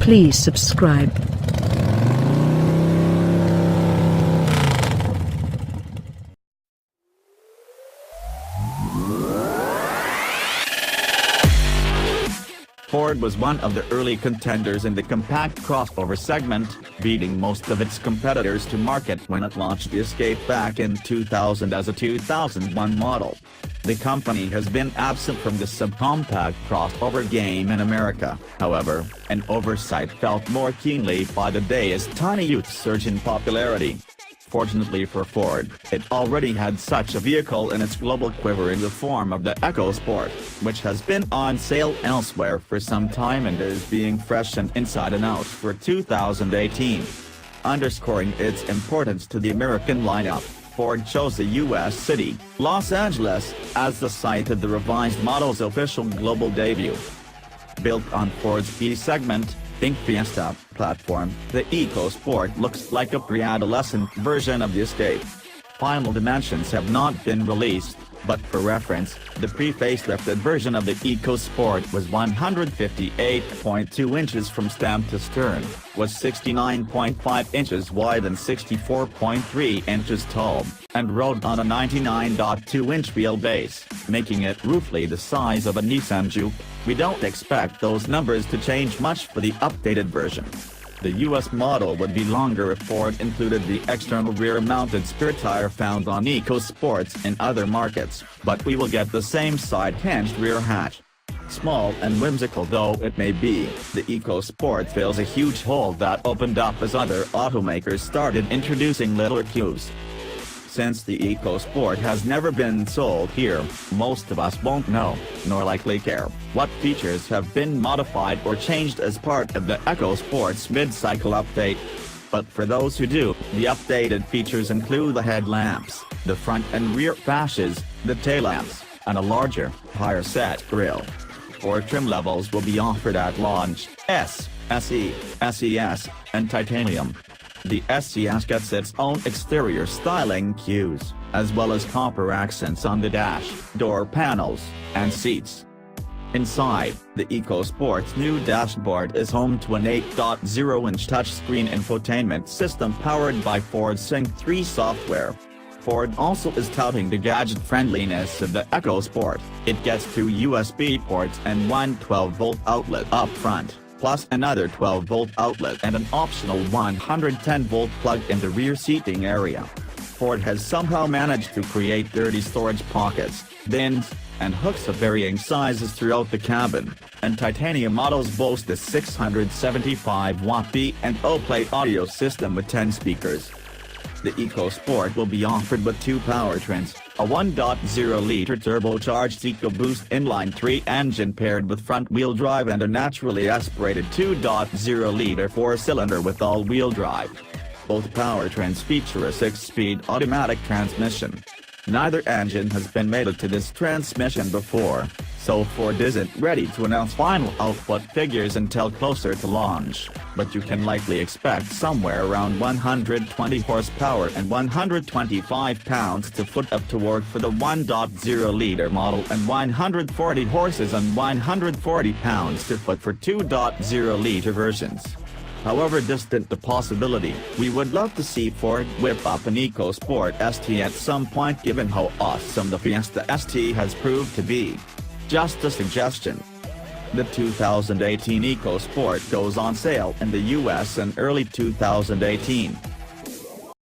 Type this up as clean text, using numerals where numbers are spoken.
Please subscribe. Ford was one of the early contenders in the compact crossover segment, beating most of its competitors to market when it launched the Escape back in 2000 as a 2001 model. The company has been absent from the subcompact crossover game in America, however, an oversight felt more keenly by the day as tiny utes surge in popularity. Fortunately for Ford, it already had such a vehicle in its global quiver in the form of the EcoSport, which has been on sale elsewhere for some time and is being freshened inside and out for 2018. Underscoring its importance to the American lineup, Ford chose the U.S. city, Los Angeles, as the site of the revised model's official global debut. Built on Ford's E-segment, Think Fiesta platform, the EcoSport looks like a pre-adolescent version of the Escape. Final dimensions have not been released, but for reference, the pre-facelifted version of the EcoSport was 158.2 inches from stem to stern, was 69.5 inches wide and 64.3 inches tall, and rode on a 99.2-inch wheelbase, making it roughly the size of a Nissan Juke. We don't expect those numbers to change much for the updated version. The US model would be longer if Ford included the external rear-mounted spare tire found on EcoSports in other markets, but we will get the same side-hinged rear hatch. Small and whimsical though it may be, the EcoSport fills a huge hole that opened up as other automakers started introducing littler CUVs. Since the EcoSport has never been sold here, most of us won't know, nor likely care, what features have been modified or changed as part of the EcoSport's mid-cycle update. But for those who do, the updated features include the headlamps, the front and rear fascias, the tail lamps, and a larger, higher-set grille. 4 trim levels will be offered at launch: S, SE, SES, and Titanium. The SES gets its own exterior styling cues, as well as copper accents on the dash, door panels, and seats. Inside, the EcoSport's new dashboard is home to an 8.0-inch touchscreen infotainment system powered by Ford Sync 3 software. Ford also is touting the gadget-friendliness of the EcoSport. It gets 2 USB ports and one 12-volt outlet up front, plus another 12-volt outlet and an optional 110-volt plug in the rear seating area. Ford has somehow managed to create 30 storage pockets, bins, and hooks of varying sizes throughout the cabin, and titanium models boast a 675-watt B&O plate audio system with 10 speakers. The EcoSport will be offered with 2 powertrains, a 1.0-liter turbocharged EcoBoost inline-3 engine paired with front-wheel drive and a naturally aspirated 2.0-liter 4-cylinder with all-wheel drive. Both powertrains feature a 6-speed automatic transmission. Neither engine has been mated to this transmission before, so Ford isn't ready to announce final output figures until closer to launch, but you can likely expect somewhere around 120 horsepower and 125 pounds-to-foot of torque for the 1.0-liter model and 140 horses and 140 pounds-to-foot for 2.0-liter versions. However distant the possibility, we would love to see Ford whip up an EcoSport ST at some point given how awesome the Fiesta ST has proved to be. Just a suggestion. The 2018 EcoSport goes on sale in the US in early 2018.